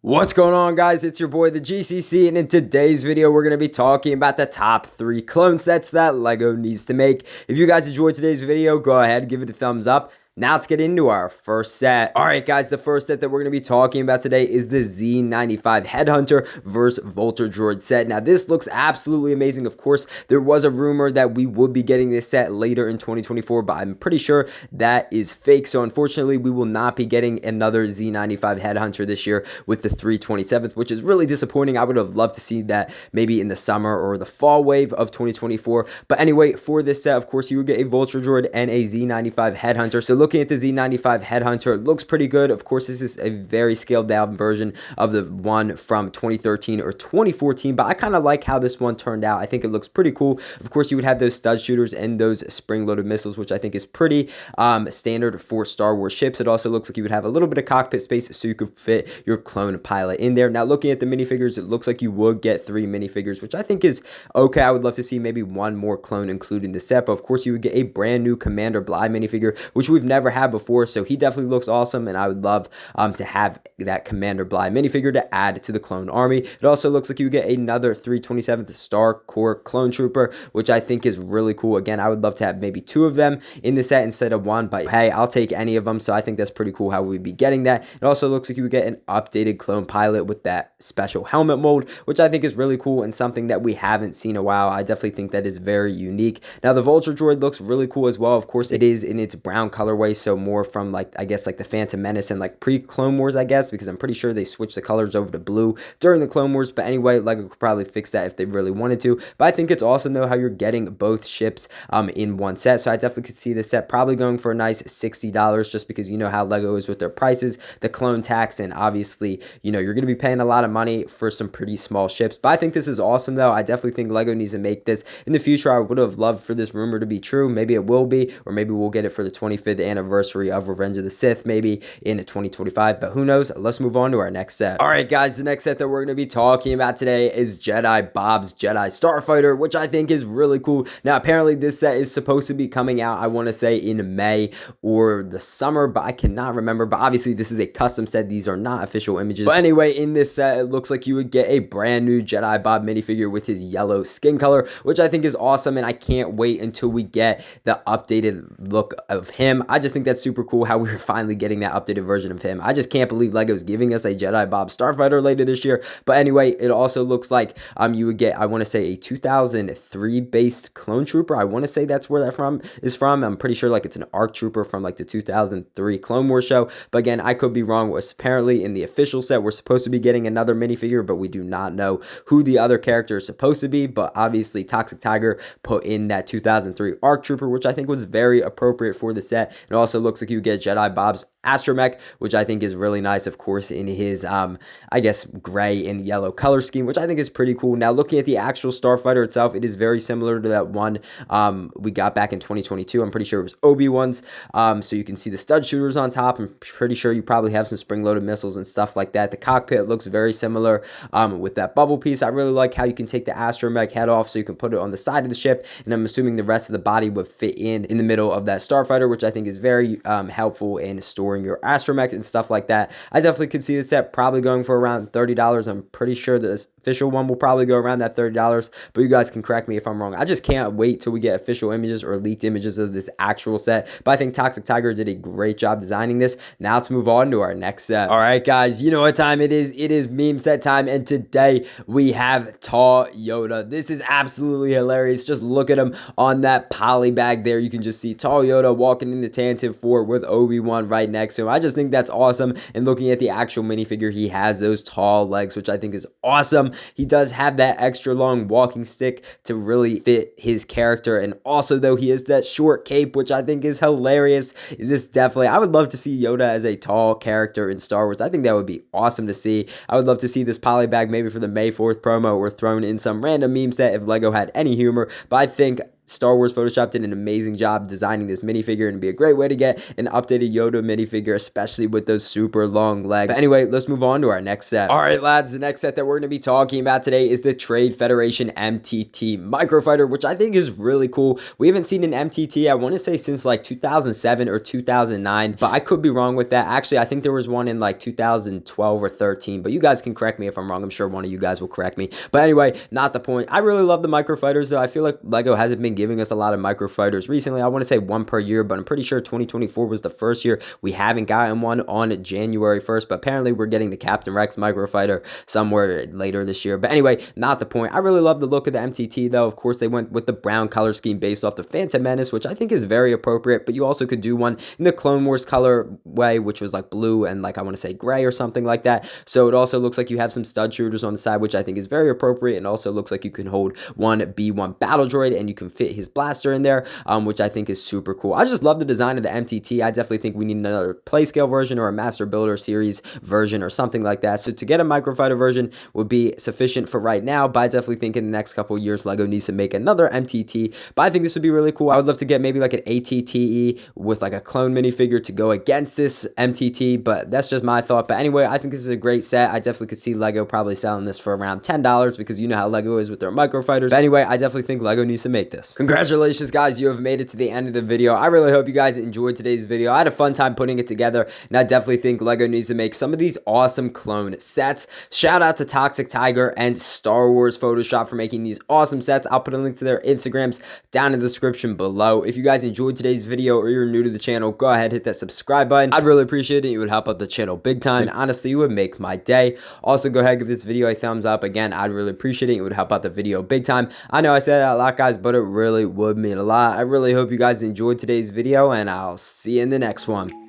What's going on, guys? It's your boy the GCC, and in today's video we're going to be talking about the top 3 clone sets that LEGO needs to make. If you guys enjoyed today's video, go ahead, give it a thumbs up. Now let's get into our first set. Alright guys, the first set that we're going to be talking about today is the Z95 Head Hunter versus Vulture Droid set. Now this looks absolutely amazing. Of course, there was a rumor that we would be getting this set later in 2024, but I'm pretty sure that is fake. So unfortunately, we will not be getting another Z95 Head Hunter this year with the 327th, which is really disappointing. I would have loved to see that maybe in the summer or the fall wave of 2024. But anyway, for this set, of course, you would get a Vulture Droid and a Z95 Head Hunter. So looking at the Z95 Head Hunter, it looks pretty good. Of course, this is a very scaled down version of the one from 2013 or 2014, but I kind of like how this one turned out. I think it looks pretty cool. Of course, you would have those stud shooters and those spring-loaded missiles, which I think is pretty standard for Star Wars ships. It also looks like you would have a little bit of cockpit space so you could fit your clone pilot in there. Now, looking at the minifigures, it looks like you would get 3 minifigures, which I think is okay. I would love to see maybe one more clone included in the set, but of course, you would get a brand new Commander Bly minifigure, which we've never had before, so he definitely looks awesome, and I would love to have that Commander Bly minifigure to add to the clone army. It also looks like you get another 327th Star Corps clone trooper, which I think is really cool. Again, I would love to have maybe 2 of them in the set instead of 1, but hey, I'll take any of them, so I think that's pretty cool how we'd be getting that. It also looks like you would get an updated clone pilot with that special helmet mold, which I think is really cool and something that we haven't seen in a while. I definitely think that is very unique. Now, the Vulture Droid looks really cool as well. Of course, it is in its brown colorway, so more from like, I guess, like the Phantom Menace and like pre-Clone Wars, I guess, because I'm pretty sure they switched the colors over to blue during the Clone Wars. But anyway, LEGO could probably fix that if they really wanted to. But I think it's awesome though how you're getting both ships in one set. So I definitely could see this set probably going for a nice $60, just because you know how LEGO is with their prices, the clone tax, and obviously, you know, you're going to be paying a lot of money for some pretty small ships. But I think this is awesome though. I definitely think LEGO needs to make this in the future. I would have loved for this rumor to be true. Maybe it will be, or maybe we'll get it for the 25th anniversary of Revenge of the Sith, maybe in 2025, but who knows. Let's move on to our next set. All right, guys, the next set that we're going to be talking about today is Jedi Bob's Jedi Starfighter, which I think is really cool. Now, apparently this set is supposed to be coming out, I want to say in May or the summer, but I cannot remember. But obviously this is a custom set. These are not official images. But anyway, in this set, it looks like you would get a brand new Jedi Bob minifigure with his yellow skin color, which I think is awesome, and I can't wait until we get the updated look of him. I just think that's super cool how we're finally getting that updated version of him. I just can't believe LEGO's giving us a Jedi Bob Starfighter later this year. But anyway, it also looks like you would get, I want to say, a 2003 based clone trooper. I want to say that's where that is from. I'm pretty sure like it's an ARC trooper from like the 2003 Clone Wars show. But again, I could be wrong. Apparently in the official set, we're supposed to be getting another minifigure, but we do not know who the other character is supposed to be. But obviously Toxic Tiger put in that 2003 ARC trooper, which I think was very appropriate for the set. It also looks like you get Jedi Bob's Astromech, which I think is really nice, of course, in his, I guess, gray and yellow color scheme, which I think is pretty cool. Now, looking at the actual Starfighter itself, it is very similar to that one we got back in 2022. I'm pretty sure it was Obi-Wan's. So you can see the stud shooters on top. I'm pretty sure you probably have some spring-loaded missiles and stuff like that. The cockpit looks very similar with that bubble piece. I really like how you can take the Astromech head off so you can put it on the side of the ship, and I'm assuming the rest of the body would fit in the middle of that Starfighter, which I think is very helpful in storing your Astromech and stuff like that. I definitely could see the set probably going for around $30. I'm pretty sure the official one will probably go around that $30, but you guys can correct me if I'm wrong. I just can't wait till we get official images or leaked images of this actual set. But I think Toxic Tiger did a great job designing this. Now let's move on to our next set. All right, guys, you know what time it is. It is meme set time, and today we have Tall Yoda. This is absolutely hilarious. Just look at him on that poly bag there. You can just see Tall Yoda walking into Tantive 4 with Obi-Wan right next to him. I just think that's awesome. And looking at the actual minifigure, he has those tall legs, which I think is awesome. He does have that extra long walking stick to really fit his character. And also, though, he has that short cape, which I think is hilarious. This definitely, I would love to see Yoda as a tall character in Star Wars. I think that would be awesome to see. I would love to see this poly bag maybe for the May 4th promo or thrown in some random meme set if LEGO had any humor. But I think Star Wars Photoshop did an amazing job designing this minifigure, and it'd be a great way to get an updated Yoda minifigure, especially with those super long legs. But anyway, let's move on to our next set. All right, lads, the next set that we're going to be talking about today is the Trade Federation MTT Microfighter, which I think is really cool. We haven't seen an MTT, I want to say, since like 2007 or 2009, but I could be wrong with that. Actually, I think there was one in like 2012 or 13, but you guys can correct me if I'm wrong. I'm sure one of you guys will correct me. But anyway, not the point. I really love the microfighters, though. I feel like LEGO hasn't been giving us a lot of microfighters recently. I want to say one per year, but I'm pretty sure 2024 was the first year we haven't gotten one on January 1st, but apparently we're getting the Captain Rex microfighter somewhere later this year. But anyway, not the point. I really love the look of the MTT, though. Of course, they went with the brown color scheme based off the Phantom Menace, which I think is very appropriate, but you also could do one in the Clone Wars color way, which was like blue and like I want to say gray or something like that. So it also looks like you have some stud shooters on the side, which I think is very appropriate, and also looks like you can hold one B1 battle droid and you can fit his blaster in there, which I think is super cool. I just love the design of the MTT. I definitely think we need another playscale version or a Master Builder Series version or something like that. So to get a microfighter version would be sufficient for right now, but I definitely think in the next couple of years LEGO needs to make another MTT. But I think this would be really cool. I would love to get maybe like an ATTE with like a clone minifigure to go against this MTT, but that's just my thought. But anyway, I think this is a great set. I definitely could see LEGO probably selling this for around $10 because you know how LEGO is with their microfighters. But anyway, I definitely think LEGO needs to make this. Congratulations, guys. You have made it to the end of the video. I really hope you guys enjoyed today's video. I had a fun time putting it together, and I definitely think LEGO needs to make some of these awesome clone sets. Shout out to Toxic Tiger and Star Wars Photoshop for making these awesome sets. I'll put a link to their Instagrams down in the description below. If you guys enjoyed today's video or you're new to the channel, go ahead, hit that subscribe button. I'd really appreciate it. It would help out the channel big time, and honestly, it would make my day. Also, go ahead, give this video a thumbs up. Again, I'd really appreciate it. It would help out the video big time. I know I said that a lot, guys, but it really would mean a lot. I really hope you guys enjoyed today's video, and I'll see you in the next one.